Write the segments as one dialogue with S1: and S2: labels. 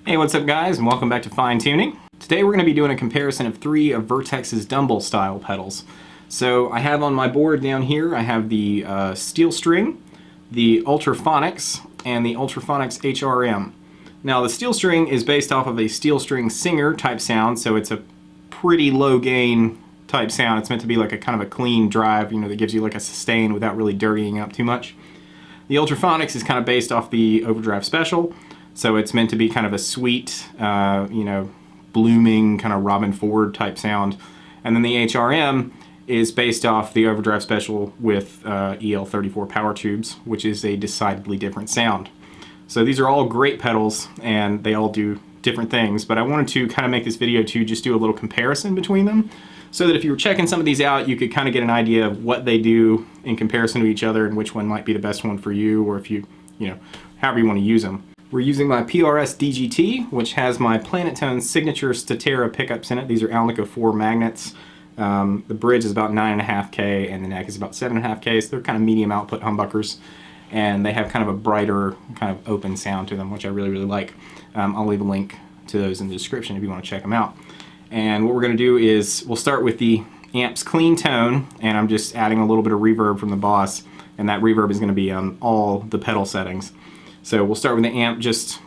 S1: Hey, what's up guys, and welcome back to Fine Tuning. Today we're going to be doing a comparison of 3 of Vertex's Dumble style pedals. So I have on my board down here, I have the steel string, the Ultraphonix, and the Ultraphonix HRM. Now the steel string is based off of a steel string singer type sound, so it's a pretty low gain type sound. It's meant to be like a kind of a clean drive, you know, that gives you like a sustain without really dirtying up too much. The Ultraphonix is kind of based off the Overdrive Special, so it's meant to be kind of a sweet, blooming kind of Robin Ford type sound. And then the HRM is based off the Overdrive Special with EL34 power tubes, which is a decidedly different sound. So these are all great pedals, and they all do different things, but I wanted to kind of make this video to just do a little comparison between them, so that if you were checking some of these out, you could kind of get an idea of what they do in comparison to each other and which one might be the best one for you, or if you, however you want to use them. We're using my PRS DGT, which has my Planet Tone signature Statera pickups in it. These are Alnico 4 magnets. The bridge is about 9.5K and the neck is about 7.5K, so they're kind of medium output humbuckers. And they have kind of a brighter, kind of open sound to them, which I really, really like. I'll leave a link to those in the description if you want to check them out. And what we're going to do is, we'll start with the amp's clean tone, and I'm just adding a little bit of reverb from the Boss, and that reverb is going to be on all the pedal settings. So we'll start with the amp just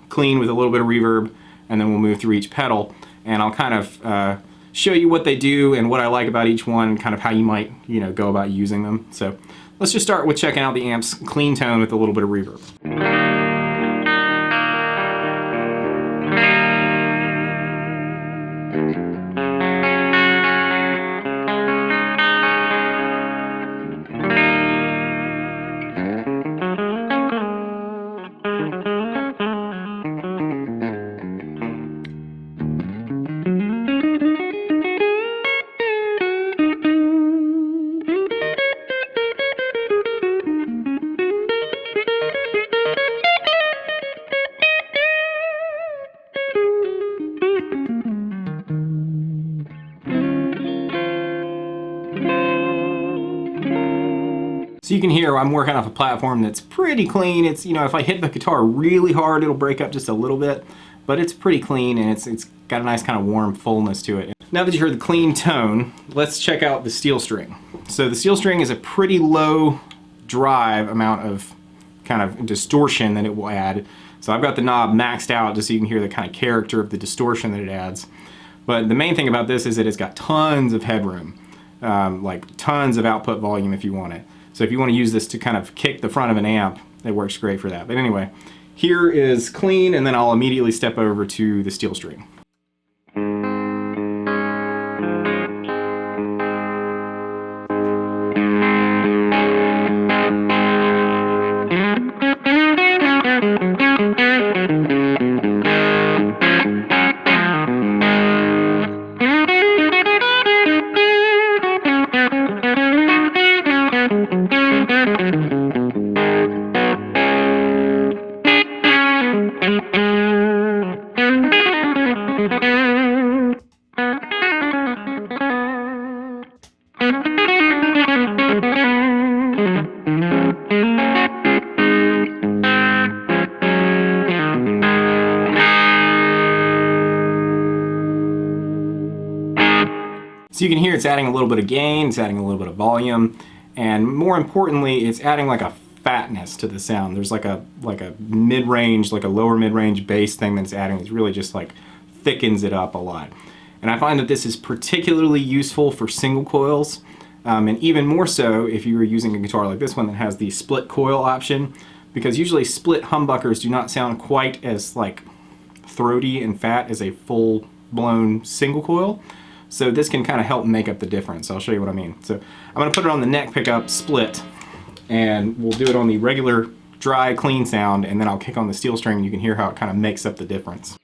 S1: clean with a little bit of reverb, and then we'll move through each pedal, and I'll kind of show you what they do and what I like about each one, kind of how you might, go about using them. So let's just start with checking out the amp's clean tone with a little bit of reverb. So you can hear I'm working off a platform that's pretty clean. It's, if I hit the guitar really hard, it'll break up just a little bit, but it's pretty clean, and it's got a nice kind of warm fullness to it. Now that you heard the clean tone, let's check out the steel string. So the steel string is a pretty low drive amount of kind of distortion that it will add. So I've got the knob maxed out just so you can hear the kind of character of the distortion that it adds. But the main thing about this is that it's got tons of headroom, like tons of output volume if you want it. So if you want to use this to kind of kick the front of an amp, it works great for that. But anyway, here is clean, and then I'll immediately step over to the steel string. So you can hear it's adding a little bit of gain, it's adding a little bit of volume, and more importantly, it's adding like a fatness to the sound. There's like a mid-range, like a lower mid-range bass thing that's adding. It's really just like thickens it up a lot. And I find that this is particularly useful for single coils, and even more so if you were using a guitar like this one that has the split coil option, because usually split humbuckers do not sound quite as like throaty and fat as a full-blown single coil. So this can kind of help make up the difference. I'll show you what I mean. So I'm going to put it on the neck pickup split, and we'll do it on the regular dry clean sound, and then I'll kick on the steel string and you can hear how it kind of makes up the difference.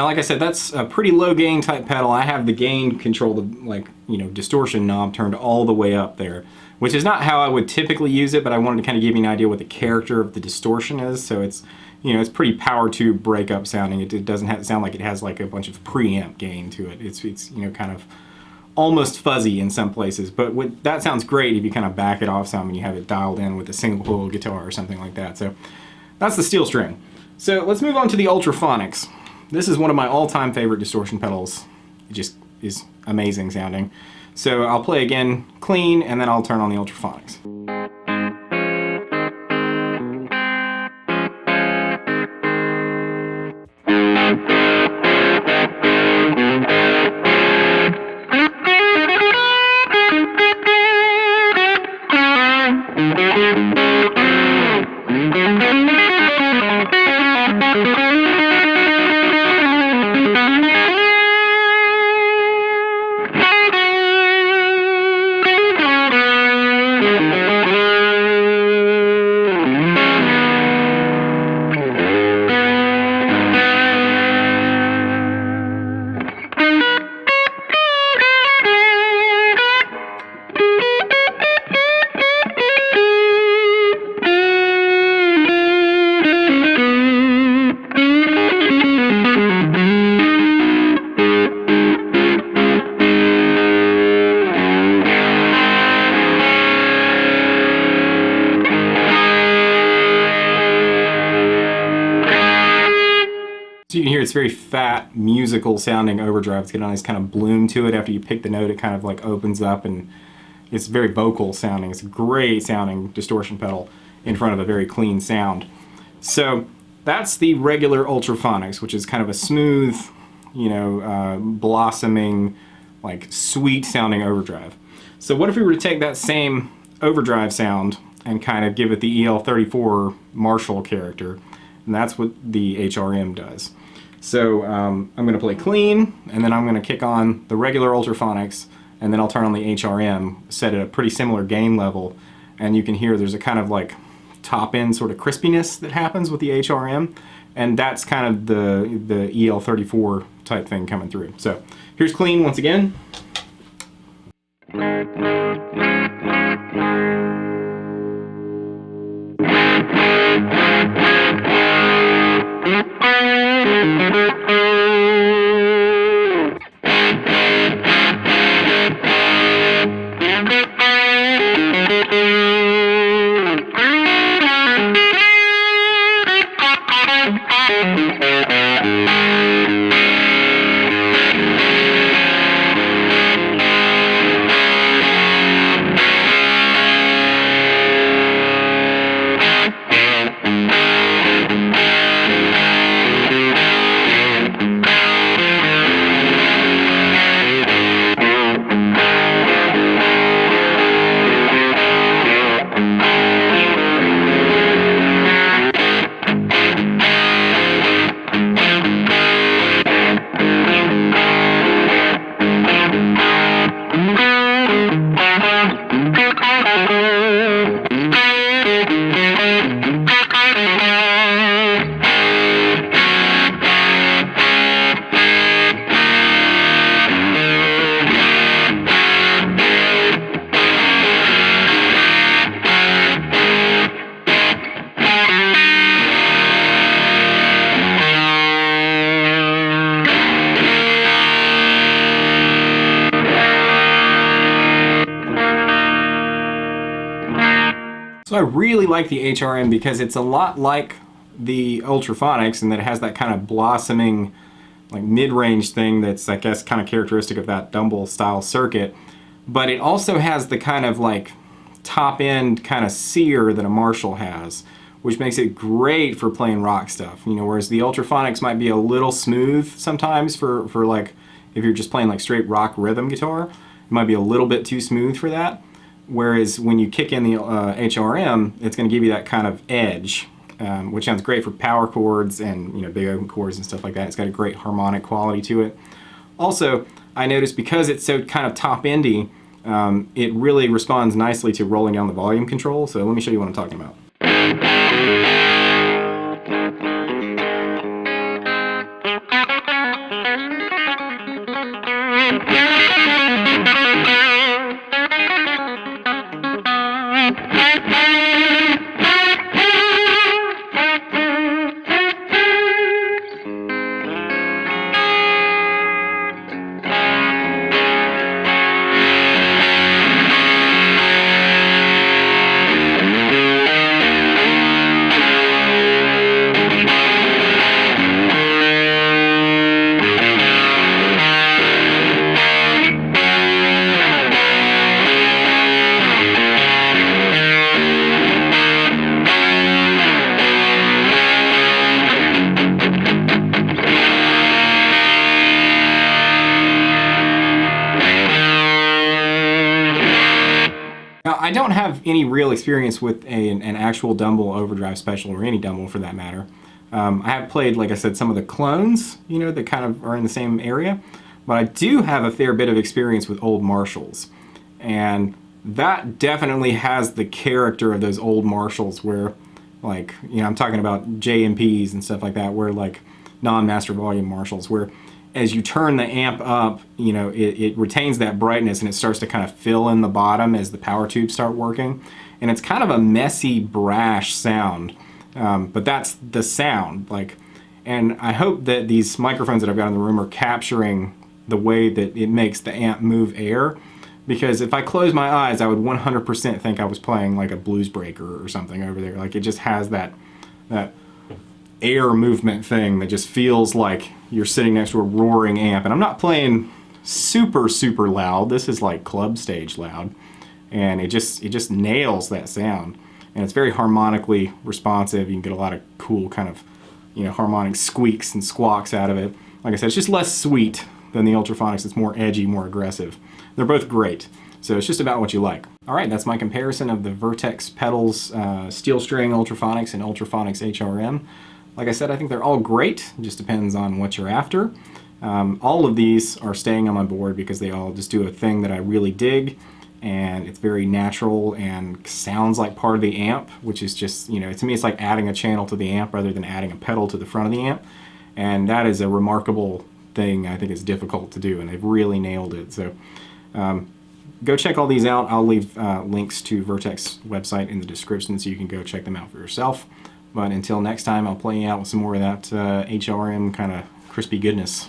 S1: Now, like I said, that's a pretty low gain type pedal. I have the gain control, the distortion knob turned all the way up there, which is not how I would typically use it, but I wanted to kind of give you an idea what the character of the distortion is. So it's, it's pretty power tube breakup sounding. It doesn't sound like it has like a bunch of preamp gain to it. It's kind of almost fuzzy in some places, but that sounds great if you kind of back it off some and you have it dialed in with a single coil guitar or something like that. So that's the steel string. So let's move on to the Ultraphonix. This is one of my all-time favorite distortion pedals. It just is amazing sounding. So I'll play again clean, and then I'll turn on the Ultraphonix. So you can hear it's very fat, musical sounding overdrive. It's got a nice kind of bloom to it. After you pick the note, it kind of like opens up and it's very vocal sounding. It's a great sounding distortion pedal in front of a very clean sound. So that's the regular Ultraphonix, which is kind of a smooth, blossoming, like sweet sounding overdrive. So what if we were to take that same overdrive sound and kind of give it the EL34 Marshall character? And that's what the HRM does. So I'm going to play clean, and then I'm going to kick on the regular Ultraphonix, and then I'll turn on the HRM, set at a pretty similar gain level, and you can hear there's a kind of like top-end sort of crispiness that happens with the HRM, and that's kind of the EL34 type thing coming through. So here's clean once again. So I really like the HRM because it's a lot like the Ultraphonix in that it has that kind of blossoming, like mid-range thing that's, I guess, kind of characteristic of that Dumble style circuit. But it also has the kind of like top-end kind of sear that a Marshall has, which makes it great for playing rock stuff. Whereas the Ultraphonix might be a little smooth sometimes for like, if you're just playing like straight rock rhythm guitar, it might be a little bit too smooth for that. Whereas when you kick in the HRM, it's going to give you that kind of edge, which sounds great for power chords and big open chords and stuff like that. It's got a great harmonic quality to it. Also, I noticed because it's so kind of top-endy, it really responds nicely to rolling down the volume control. So let me show you what I'm talking about. I don't have any real experience with an actual Dumble overdrive special, or any Dumble for that matter. I have played, like I said, some of the clones, you know, that kind of are in the same area, but I do have a fair bit of experience with old Marshalls, and that definitely has the character of those old Marshalls where, like, you know, I'm talking about JMPs and stuff like that, where like non-master volume Marshalls, where as you turn the amp up, you know, it retains that brightness and it starts to kind of fill in the bottom as the power tubes start working. And it's kind of a messy, brash sound, but that's the sound. Like, and I hope that these microphones that I've got in the room are capturing the way that it makes the amp move air. Because if I close my eyes, I would 100% think I was playing like a blues breaker or something over there. Like, it just has that air movement thing that just feels like you're sitting next to a roaring amp. And I'm not playing super loud. This is like club stage loud, and it just nails that sound, and it's very harmonically responsive. You can get a lot of cool kind of, you know, harmonic squeaks and squawks out of it. Like I said, it's just less sweet than the Ultraphonix. It's more edgy, more aggressive. They're both great, so it's just about what you like. All right, that's my comparison of the Vertex pedals, steel string Ultraphonix and Ultraphonix HRM. Like I said, I think they're all great. It just depends on what you're after. All of these are staying on my board because they all just do a thing that I really dig, and it's very natural and sounds like part of the amp, which is just, you know, to me it's like adding a channel to the amp rather than adding a pedal to the front of the amp. And that is a remarkable thing. I think it's difficult to do, and they've really nailed it. So go check all these out. I'll leave links to Vertex website in the description so you can go check them out for yourself. But until next time, I'll play you out with some more of that HRM kind of crispy goodness.